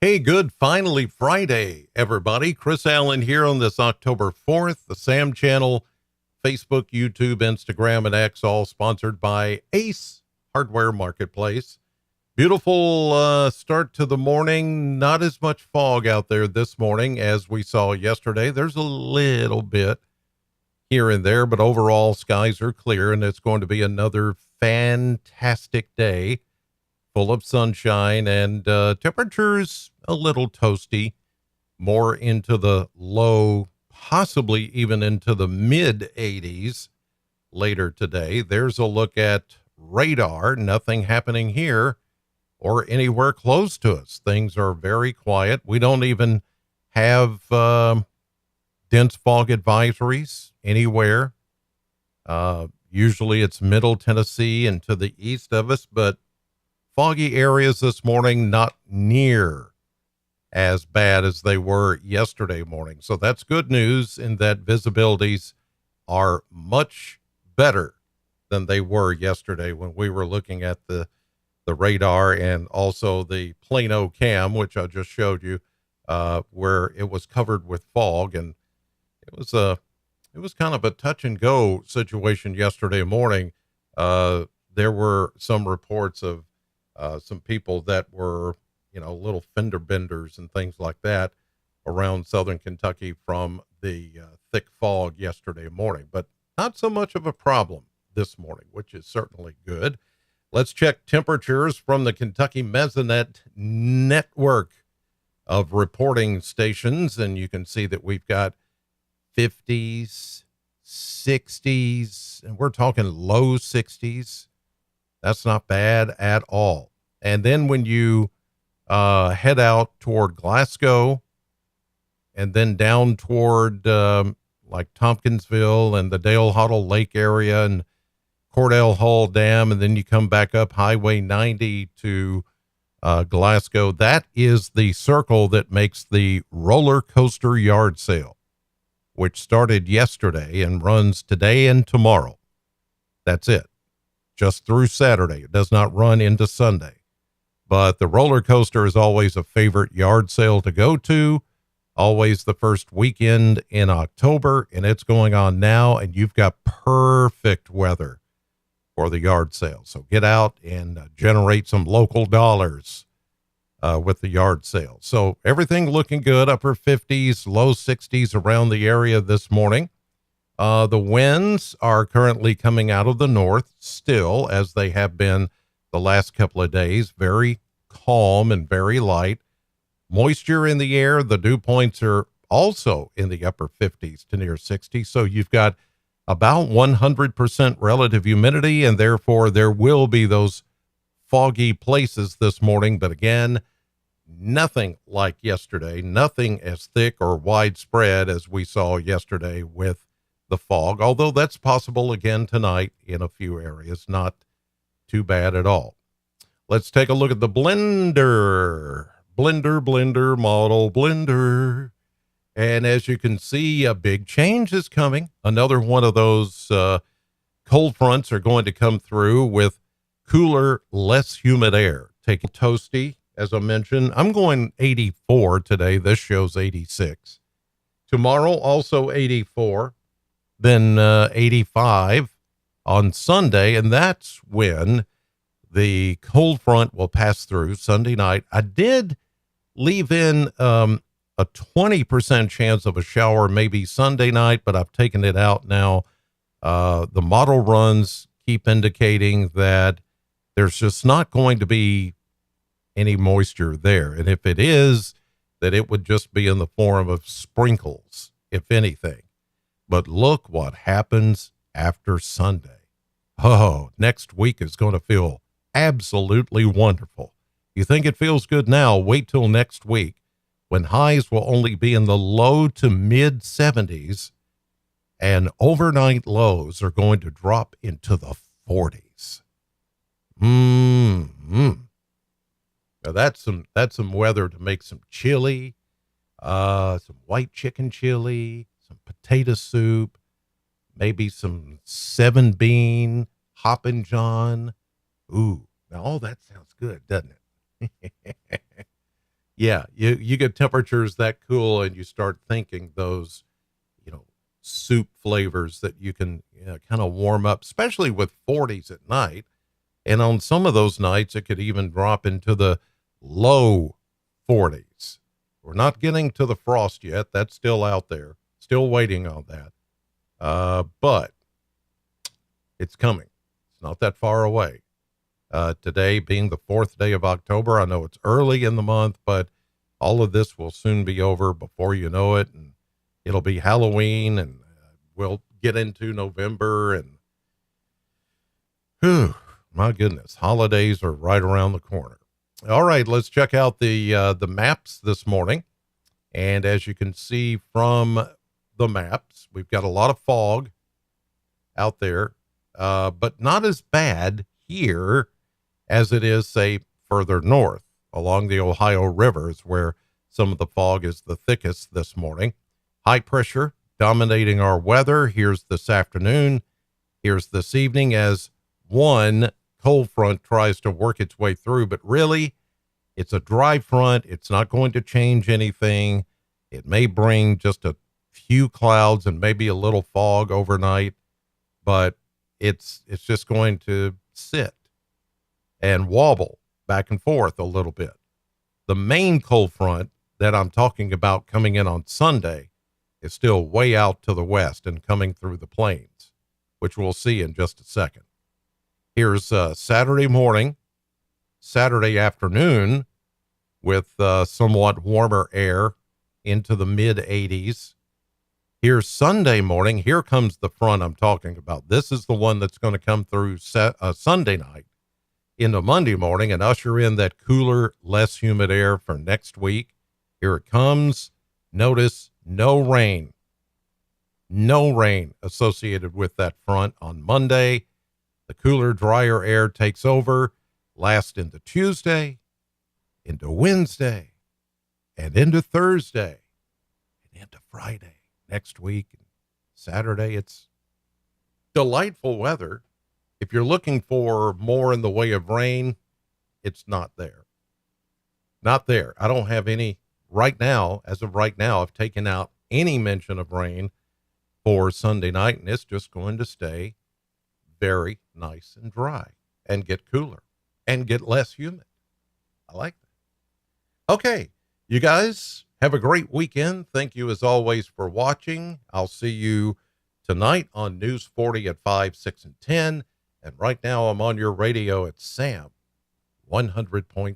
Hey, good. Finally, Friday, everybody. Chris Allen here on this October 4th, the Sam Channel, Facebook, YouTube, Instagram, and X, all sponsored by Ace Hardware Marketplace. Beautiful start to the morning. Not as much fog out there this morning as we saw yesterday. There's a little bit here and there, but overall, skies are clear, and it's going to be another fantastic day full of sunshine and temperatures a little toasty, more into the low, possibly even into the mid 80s later today. There's a look at radar. Nothing happening here or anywhere close to us. Things are very quiet. We don't even have dense fog advisories anywhere. Usually it's middle Tennessee and to the east of us, but foggy areas this morning, not near as bad as they were yesterday morning. So that's good news in that visibilities are much better than they were yesterday when we were looking at the radar and also the Plano cam, which I just showed you, where it was covered with fog. And it was kind of a touch and go situation yesterday morning. There were some reports of some people that were, little fender benders and things like that around southern Kentucky from the thick fog yesterday morning, but not so much of a problem this morning, which is certainly good. Let's check temperatures from the Kentucky Mesonet network of reporting stations, and you can see that we've got 50s, 60s, and we're talking low 60s. That's not bad at all. And then when you head out toward Glasgow and then down toward like Tompkinsville and the Dale Hoddle Lake area and Cordell Hall Dam, and then you come back up Highway 90 to Glasgow, that is the circle that makes the roller coaster yard sale, which started yesterday and runs today and tomorrow. That's it. Just through Saturday. It does not run into Sunday. But the roller coaster is always a favorite yard sale to go to, always the first weekend in October, and it's going on now, and you've got perfect weather for the yard sale. So get out and generate some local dollars with the yard sale. So everything looking good, upper 50s, low 60s around the area this morning. The winds are currently coming out of the north still, as they have been the last couple of days, very calm and very light. Moisture in the air. The dew points are also in the upper 50s to near 60. So you've got about 100% relative humidity, and therefore there will be those foggy places this morning. But again, nothing like yesterday, nothing as thick or widespread as we saw yesterday with the fog, although that's possible again tonight in a few areas. Not too bad at all. Let's take a look at the blender model blender. And as you can see, a big change is coming. Another one of those cold fronts are going to come through with cooler, less humid air. Take a toasty, as I mentioned. I'm going 84 today. This shows 86. Tomorrow, also 84. Then 85 on Sunday, and that's when the cold front will pass through Sunday night. I did leave in a 20% chance of a shower maybe Sunday night, but I've taken it out now. The model runs keep indicating that there's just not going to be any moisture there, and if it is, that it would just be in the form of sprinkles, if anything. But look what happens after Sunday. Oh, next week is going to feel absolutely wonderful. You think it feels good now? Wait till next week when highs will only be in the low to mid 70s and overnight lows are going to drop into the 40s. Now that's some weather to make some chili, some white chicken chili, some potato soup, maybe some 7-bean Hoppin' John. Ooh, now all that sounds good, doesn't it? Yeah, you get temperatures that cool and you start thinking those, you know, soup flavors that you can, kind of warm up, especially with 40s at night. And on some of those nights, it could even drop into the low 40s. We're not getting to the frost yet. That's still out there, still waiting on that. But it's coming. It's not that far away. Today being the 4th day of October, I know it's early in the month, but all of this will soon be over before you know it. And it'll be Halloween, and we'll get into November, and whew, my goodness, holidays are right around the corner. All right, let's check out the maps this morning. And as you can see from the maps, we've got a lot of fog out there, but not as bad here as it is, say, further north along the Ohio rivers, where some of the fog is the thickest this morning. High pressure dominating our weather. Here's this afternoon. Here's this evening as one cold front tries to work its way through, but really it's a dry front. It's not going to change anything. It may bring just a few clouds and maybe a little fog overnight, but it's just going to sit and wobble back and forth a little bit. The main cold front that I'm talking about coming in on Sunday is still way out to the west and coming through the plains, which we'll see in just a second. Here's Saturday morning, Saturday afternoon with somewhat warmer air into the mid 80s. Here's Sunday morning. Here comes the front I'm talking about. This is the one that's going to come through Sunday night into Monday morning and usher in that cooler, less humid air for next week. Here it comes. Notice no rain. No rain associated with that front on Monday. The cooler, drier air takes over, lasts into Tuesday, into Wednesday, and into Thursday, and into Friday next week. And Saturday, it's delightful weather. If you're looking for more in the way of rain, it's not there. Not there. I don't have any right now. As of right now, I've taken out any mention of rain for Sunday night, and it's just going to stay very nice and dry and get cooler and get less humid. I like that. Okay, you guys have a great weekend. Thank you as always for watching. I'll see you tonight on News 40 at 5, 6, and 10. And right now I'm on your radio at Sam 100.7.